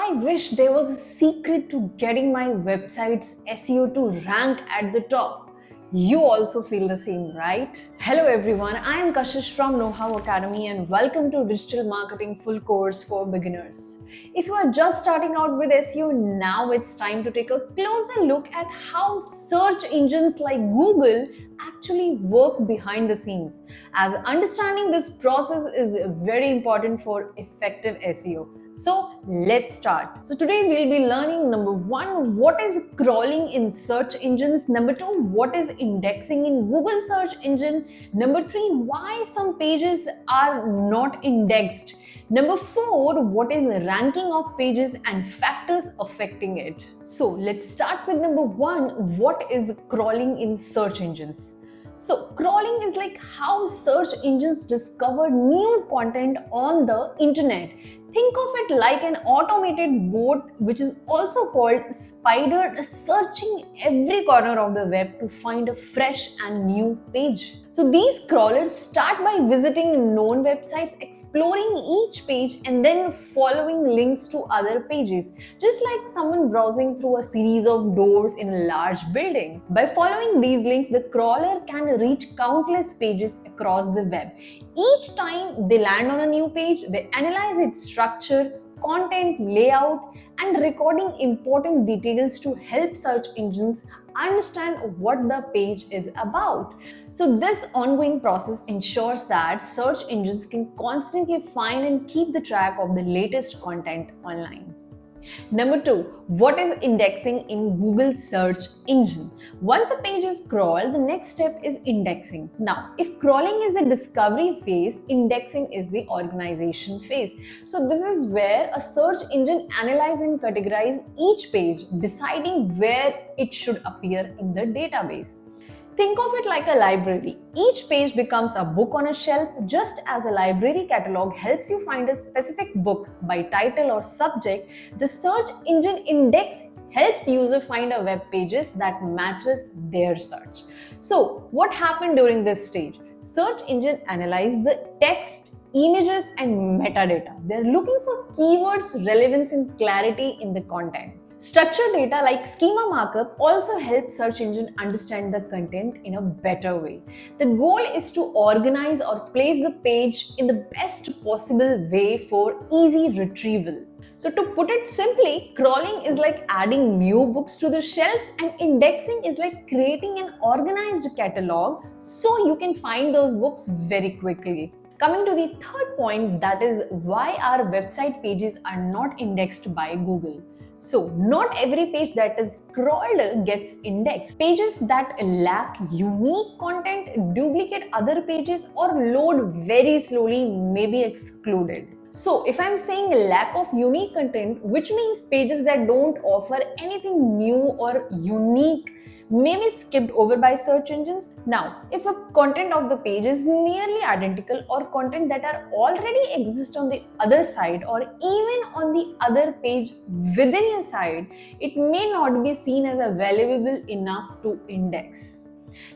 I wish there was a secret to getting my website's SEO to rank at the top. You also feel the same, right? Hello everyone, I am Kashish from Know How Academy and welcome to Digital Marketing Full Course for Beginners. If you are just starting out with SEO, now it's time to take a closer look at how search engines like Google actually work behind the scenes, as understanding this process is very important for effective SEO. So let's start. So today we'll be learning number 1, what is crawling in search engines, number 2, what is indexing in Google search engine, number 3, why some pages are not indexed, number 4, what is ranking of pages and factors affecting it. So let's start with number 1, what is crawling in search engines. So crawling is like how search engines discover new content on the internet. Think of it like an automated bot, which is also called spider, searching every corner of the web to find a fresh and new page. So these crawlers start by visiting known websites, exploring each page and then following links to other pages, just like someone browsing through a series of doors in a large building. By following these links, the crawler can reach countless pages across the web. Each time they land on a new page, they analyze its structure, content, layout, and recording important details to help search engines understand what the page is about. So this ongoing process ensures that search engines can constantly find and keep the track of the latest content online. Number 2, what is indexing in Google search engine? Once a page is crawled, the next step is indexing. Now, if crawling is the discovery phase, indexing is the organization phase. So this is where a search engine analyzes and categorizes each page, deciding where it should appear in the database. Think of it like a library. Each page becomes a book on a shelf, just as a library catalog helps you find a specific book by title or subject. The search engine index helps user find a web pages that matches their search. So what happened during this stage? Search engine analyze the text, images and metadata. They're looking for keywords, relevance and clarity in the content. Structured data like schema markup also helps search engine understand the content in a better way. The goal is to organize or place the page in the best possible way for easy retrieval. So to put it simply, crawling is like adding new books to the shelves and indexing is like creating an organized catalog so you can find those books very quickly. Coming to the third point, that is why our website pages are not indexed by Google. So, not every page that is crawled gets indexed. Pages that lack unique content, duplicate other pages, or load very slowly may be excluded. So, if I'm saying lack of unique content, which means pages that don't offer anything new or unique, may be skipped over by search engines. Now, if a content of the page is nearly identical or content that are already exist on the other side or even on the other page within your site, it may not be seen as a valuable enough to index.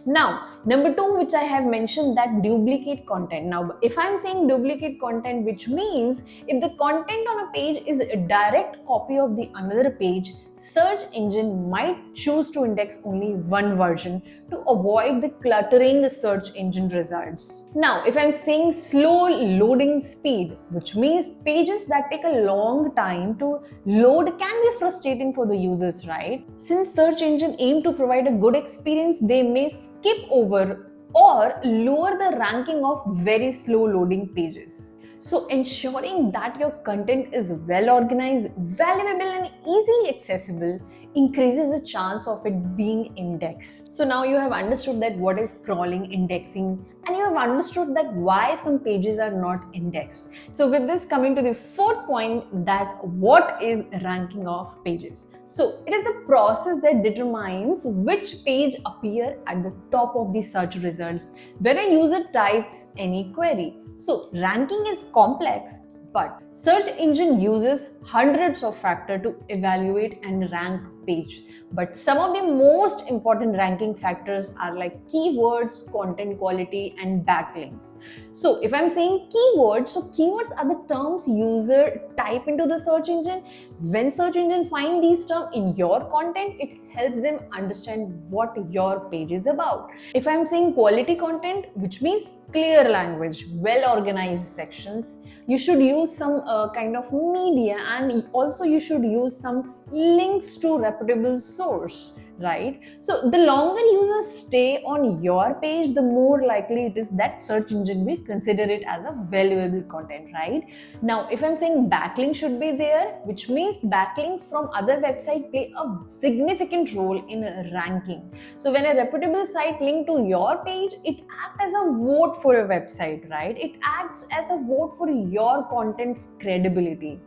Now, number 2, which I have mentioned, that duplicate content. Now, if I'm saying duplicate content, which means if the content on a page is a direct copy of the another page, search engine might choose to index only one version to avoid the cluttering search engine results. Now, if I'm saying slow loading speed, which means pages that take a long time to load can be frustrating for the users, right? Since search engine aim to provide a good experience, they may skip over or lower the ranking of very slow loading pages. So ensuring that your content is well organized, valuable and easily accessible increases the chance of it being indexed. So now you have understood that what is crawling, indexing, and you have understood that why some pages are not indexed. So with this, coming to the fourth point, that what is ranking of pages. So it is the process that determines which page appear at the top of the search results when a user types any query. So ranking is complex, But search engine uses hundreds of factors to evaluate and rank page. But some of the most important ranking factors are like keywords, content quality, and backlinks. So if I'm saying keywords, so keywords are the terms user type into the search engine. When search engine find these terms in your content, it helps them understand what your page is about. If I'm saying quality content, which means clear language, well organized sections, you should use some kind of media, and also you should use some links to reputable source, right? So the longer users stay on your page, the more likely it is that search engine will consider it as a valuable content, right? Now if I'm saying backlinks should be there, which means backlinks from other websites play a significant role in ranking. So when a reputable site link to your page, it acts as a vote for a website, right? It acts as a vote for your content's credibility.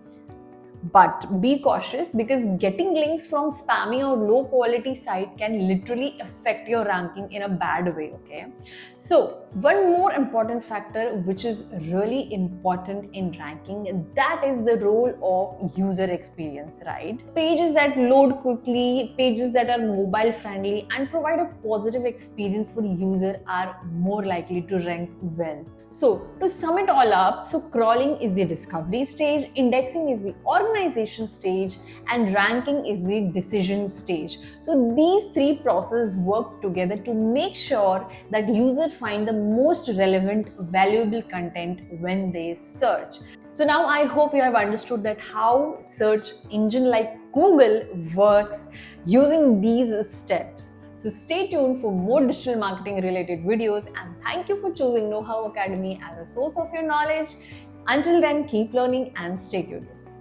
But be cautious, because getting links from spammy or low quality site can literally affect your ranking in a bad way, okay? So one more important factor which is really important in ranking, that is the role of user experience, right? Pages that load quickly, pages that are mobile friendly and provide a positive experience for user are more likely to rank well. So to sum it all up, so crawling is the discovery stage, indexing is the organization stage, and ranking is the decision stage. So these three processes work together to make sure that users find the most relevant, valuable content when they search. So now I hope you have understood that how search engine like Google works using these steps. So stay tuned for more digital marketing related videos, and thank you for choosing Know How Academy as a source of your knowledge. Until then, keep learning and stay curious.